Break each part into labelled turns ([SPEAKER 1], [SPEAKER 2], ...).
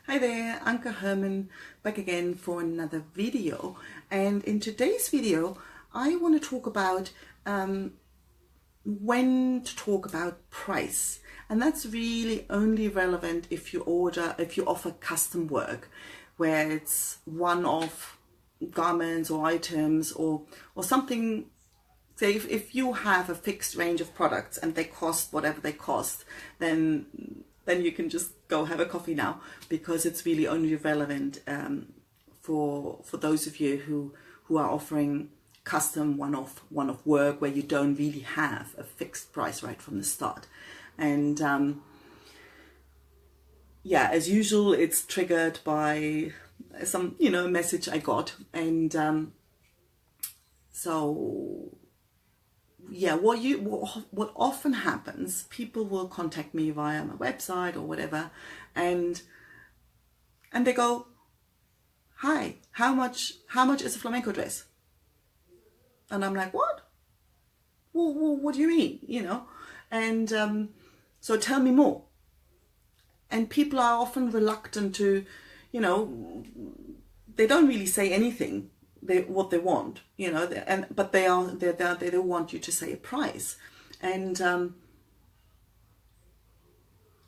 [SPEAKER 1] Hi there, Anke Herman back again for another video. And in today's video, I want to talk about when to talk about price. And that's really only relevant if you offer custom work, where it's one-off garments or items or something. Say if you have a fixed range of products and they cost whatever they cost, then you can just go have a coffee now, because it's really only relevant for those of you who are offering custom one-off work where you don't really have a fixed price right from the start. And yeah, as usual, it's triggered by some message I got, and so yeah, what often happens, people will contact me via my website or whatever, and they go, "Hi, how much is a flamenco dress?" And I'm like, "What? Well, what do you mean?" And so tell me more. And people are often reluctant to, they don't really say anything. What they want, but they don't want you to say a price, and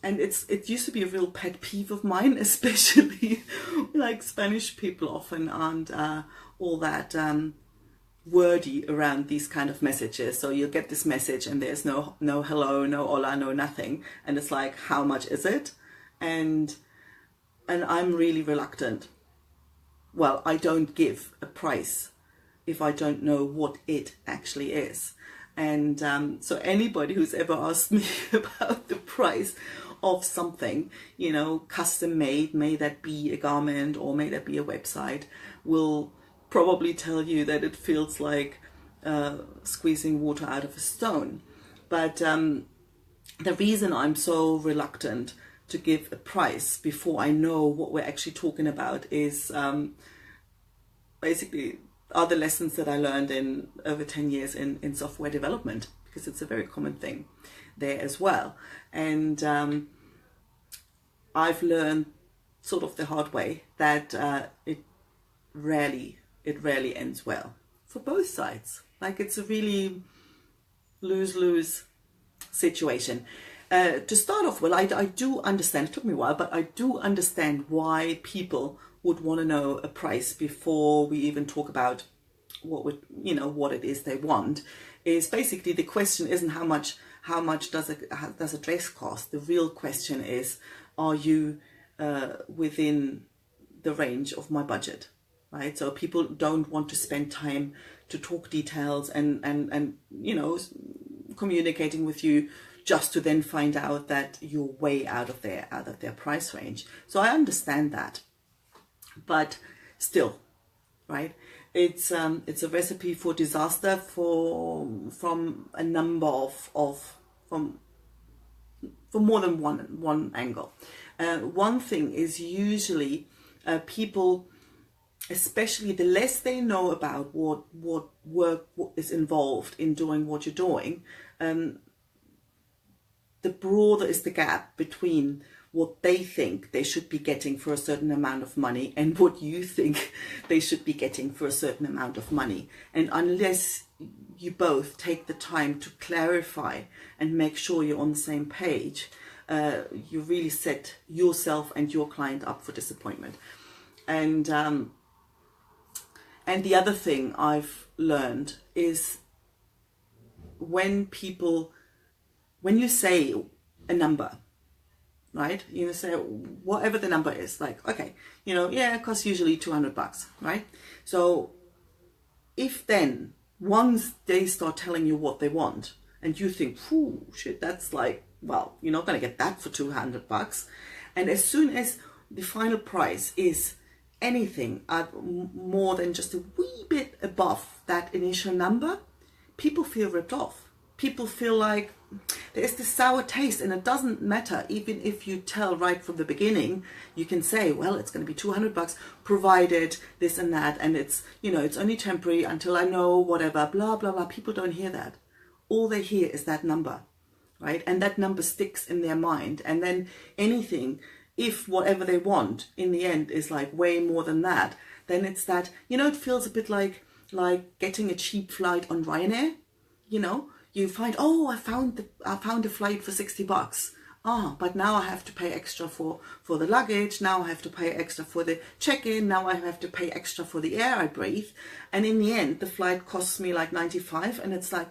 [SPEAKER 1] it used to be a real pet peeve of mine, especially like Spanish people often aren't all that wordy around these kind of messages. So you'll get this message and there's no hello, no hola, no nothing, and it's like, how much is it? And I'm really reluctant. Well, I don't give a price if I don't know what it actually is. And so anybody who's ever asked me about the price of something, custom made, may that be a garment or may that be a website, will probably tell you that it feels like squeezing water out of a stone. But the reason I'm so reluctant to give a price before I know what we're actually talking about is basically are the lessons that I learned in over 10 years in software development, because it's a very common thing there as well. And I've learned sort of the hard way that it rarely ends well for both sides. Like, it's a really lose-lose situation. To start off, well, I do understand, it took me a while, but I do understand why people would want to know a price before we even talk about what it is they want. Is basically, the question isn't how much does a dress cost. The real question is, are you within the range of my budget, right? So people don't want to spend time to talk details and communicating with you just to then find out that you're way out of their price range. So I understand that, but still, right? It's a recipe for disaster from a number of more than one angle. One thing is usually people, especially the less they know about what work is involved in doing what you're doing, the broader is the gap between what they think they should be getting for a certain amount of money and what you think they should be getting for a certain amount of money. And unless you both take the time to clarify and make sure you're on the same page, you really set yourself and your client up for disappointment. And the other thing I've learned is when you say a number, right? You say whatever the number is, like, okay, it costs usually $200, right? So if then once they start telling you what they want and you think, "Whew, shit, that's like, well, you're not going to get that for $200. And as soon as the final price is anything more than just a wee bit above that initial number, people feel ripped off. People feel like there's this sour taste, and it doesn't matter. Even if you tell right from the beginning, you can say, well, it's going to be $200 provided this and that, and it's only temporary until I know whatever, blah blah blah. People don't hear that. All they hear is that number, right? And that number sticks in their mind, and then anything if whatever they want in the end is like way more than that, then it's that, you know, it feels a bit like getting a cheap flight on Ryanair. You know, you find, oh, I found a flight for $60. Ah, but now I have to pay extra for the luggage. Now I have to pay extra for the check-in. Now I have to pay extra for the air I breathe. And in the end, the flight costs me like 95. And it's like,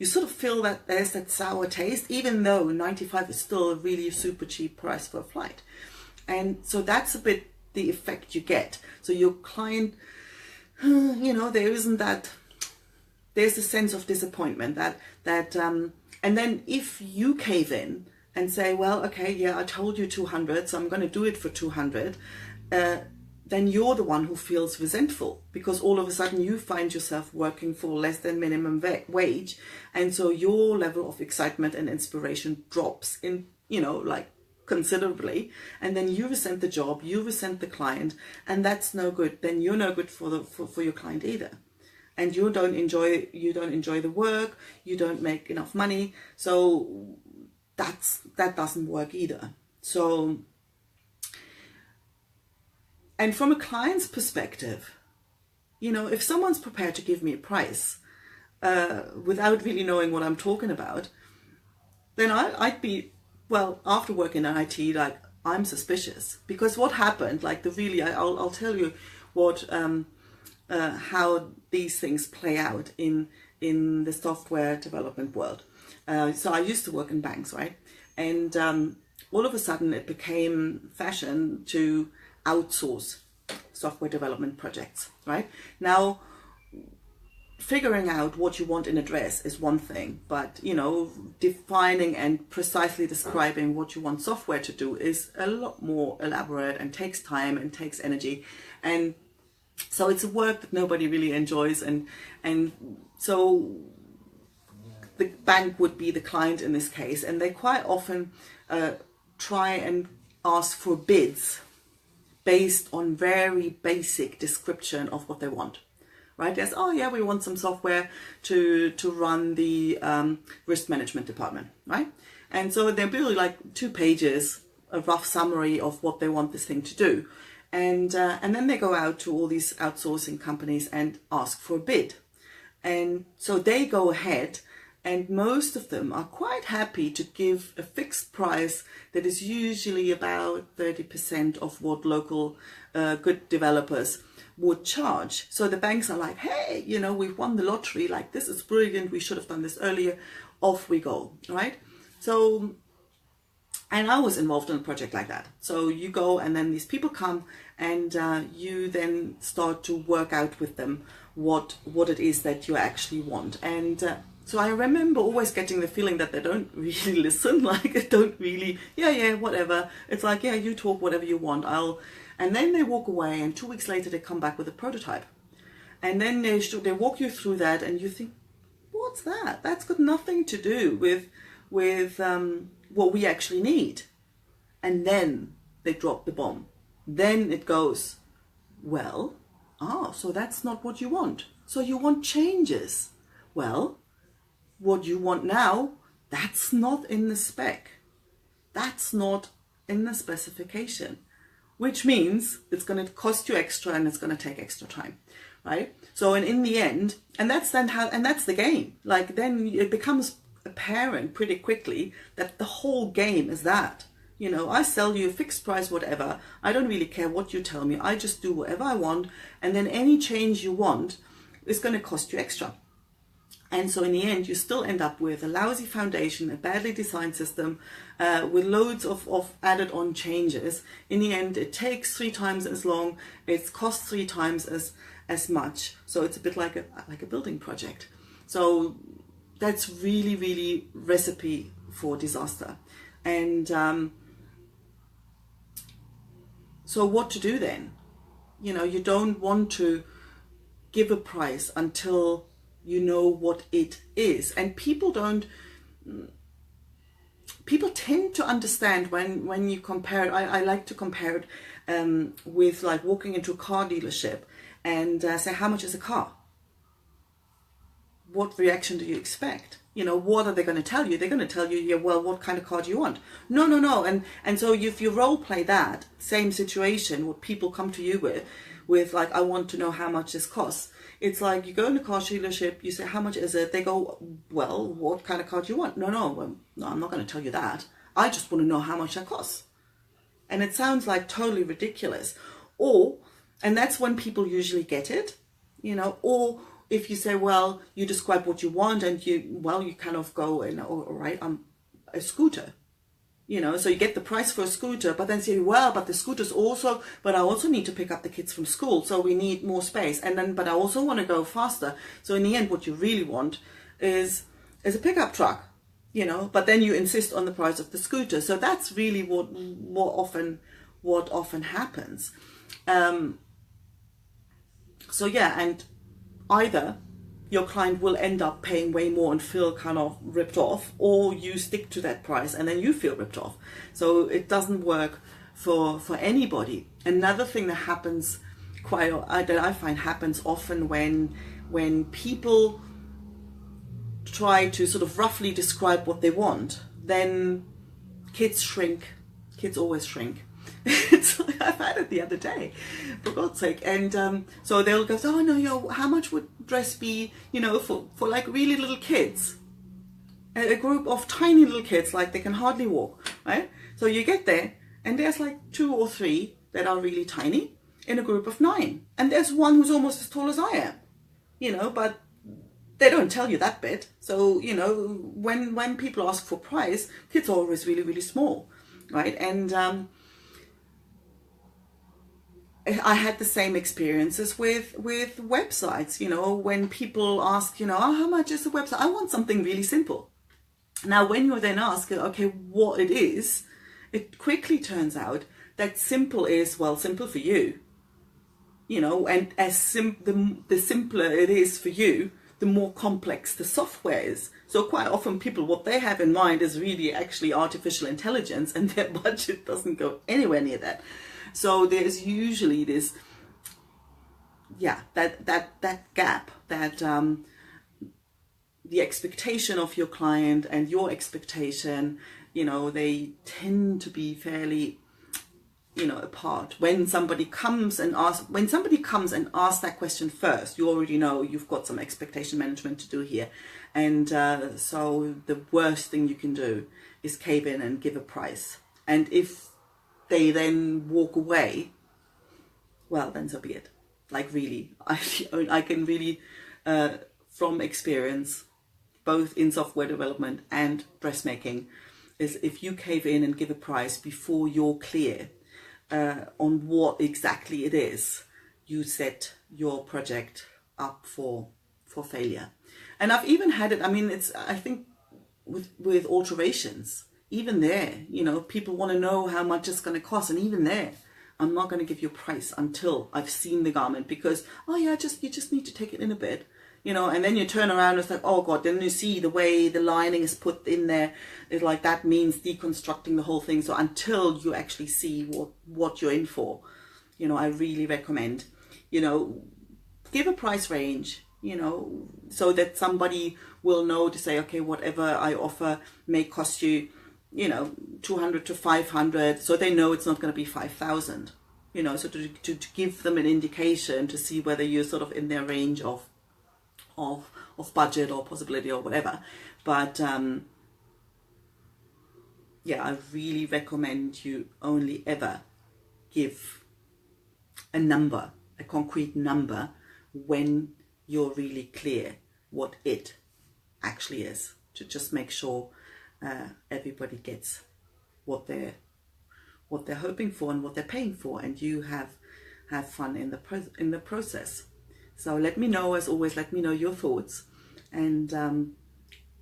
[SPEAKER 1] you sort of feel that there's that sour taste, even though 95 is still a really super cheap price for a flight. And so that's a bit the effect you get. So your client, you know, there's a sense of disappointment and then if you cave in and say, well, okay, yeah, I told you 200, so I'm going to do it for 200, then you're the one who feels resentful, because all of a sudden you find yourself working for less than minimum wage, and so your level of excitement and inspiration drops in, you know, like considerably, and then you resent the job, you resent the client, and that's no good. Then you're no good for your client either. And you don't enjoy the work, you don't make enough money, so that doesn't work either. So, and from a client's perspective, you know, if someone's prepared to give me a price without really knowing what I'm talking about, then I'd be, well, after working in IT, like, I'm suspicious, because what happened, like I'll tell you what how these things play out in the software development world. So I used to work in banks, right? And all of a sudden it became fashion to outsource software development projects, right? Now, figuring out what you want in a dress is one thing, but, you know, defining and precisely describing what you want software to do is a lot more elaborate and takes time and takes energy. And so it's a work that nobody really enjoys, and so the bank would be the client in this case, and they quite often try and ask for bids based on very basic description of what they want. Right? There's, oh yeah, we want some software to run the risk management department, right? And so they'll build like 2 pages, a rough summary of what they want this thing to do. And then they go out to all these outsourcing companies and ask for a bid. And so they go ahead, and most of them are quite happy to give a fixed price that is usually about 30% of what local good developers would charge. So the banks are like, hey, you know, we've won the lottery, like, this is brilliant, we should have done this earlier, off we go, right? So, and I was involved in a project like that. So you go, and then these people come, and you then start to work out with them what it is that you actually want. And so I remember always getting the feeling that they don't really listen, like, they don't really, yeah, whatever. It's like, yeah, you talk whatever you want, and then they walk away, and 2 weeks later they come back with a prototype. And then they walk you through that, and you think, what's that? That's got nothing to do with what we actually need. And then they drop the bomb. Then it goes, well, so that's not what you want. So you want changes. Well, what you want now, that's not in the spec. That's not in the specification, which means it's going to cost you extra, and it's going to take extra time, right? So, and in the end, and that's the game. Like, then it becomes apparent pretty quickly that the whole game is that, you know, I sell you a fixed price, whatever. I don't really care what you tell me. I just do whatever I want. And then any change you want is going to cost you extra. And so in the end, you still end up with a lousy foundation, a badly designed system, with loads of added on changes. In the end, it takes 3 times as long. It costs 3 times as much. So it's a bit like a building project. So that's really, really recipe for disaster. And so what to do then? You know, you don't want to give a price until you know what it is. And people tend to understand when you compare it. I like to compare it with like walking into a car dealership and say, how much is a car? What reaction do you expect? You know, what are they going to tell you? They're going to tell you, yeah, well, what kind of car do you want? No, no, no. And so if you role play that same situation, what people come to you with like, I want to know how much this costs. It's like you go in a car dealership, you say, how much is it? They go, well, what kind of car do you want? No, no, no, I'm not going to tell you that. I just want to know how much that costs. And it sounds like totally ridiculous. And that's when people usually get it, you know, or if you say, well, you describe what you want and you kind of go and, all right, a scooter. You know, so you get the price for a scooter, but then say, well, but the scooter's also, but I also need to pick up the kids from school, so we need more space. And then, but I also want to go faster. So in the end, what you really want is a pickup truck, you know, but then you insist on the price of the scooter. So that's really what often happens. So yeah, and either your client will end up paying way more and feel kind of ripped off, or you stick to that price and then you feel ripped off. So it doesn't work for anybody. Another thing that happens that I find happens often when people try to sort of roughly describe what they want, then kids shrink. Kids always shrink. I've had it the other day, for God's sake. And so they'll go, oh no, how much would dress be, you know, for like really little kids? A group of tiny little kids, like they can hardly walk, right? So you get there and there's like 2 or 3 that are really tiny in a group of 9. And there's one who's almost as tall as I am, you know, but they don't tell you that bit. So, you know, when people ask for price, kids are always really, really small, right? And I had the same experiences with websites, you know, when people ask, you know, oh, how much is the website? I want something really simple. Now, when you then ask, okay, what it is, it quickly turns out that simple is, well, simple for you, you know, and the simpler it is for you, the more complex the software is. So quite often people, what they have in mind is really actually artificial intelligence, and their budget doesn't go anywhere near that. So there's usually this, that gap, that the expectation of your client and your expectation, you know, they tend to be fairly, you know, apart. When somebody comes and asks that question first, you already know you've got some expectation management to do here. And so the worst thing you can do is cave in and give a price. And if they then walk away, well, then so be it. Like really, I can really, from experience, both in software development and dressmaking, is if you cave in and give a price before you're clear on what exactly it is, you set your project up for failure. And I've even had it, I mean, I think with alterations, even there, you know, people want to know how much it's going to cost. And even there, I'm not going to give you a price until I've seen the garment, because, oh yeah, you just need to take it in a bit, you know, and then you turn around and it's like, oh God, then you see the way the lining is put in there. It's like, that means deconstructing the whole thing. So until you actually see what you're in for, you know, I really recommend, you know, give a price range, you know, so that somebody will know to say, okay, whatever I offer may cost you, you know, 200 to 500, so they know it's not going to be 5,000, you know, so to give them an indication to see whether you're sort of in their range of budget or possibility or whatever. But yeah, I really recommend you only ever give a number, a concrete number, when you're really clear what it actually is, to just make sure everybody gets what they're hoping for and what they're paying for, and you have fun in the process. So let me know, as always, let me know your thoughts, and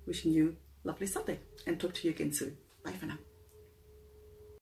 [SPEAKER 1] wishing you a lovely Sunday, and talk to you again soon. Bye for now.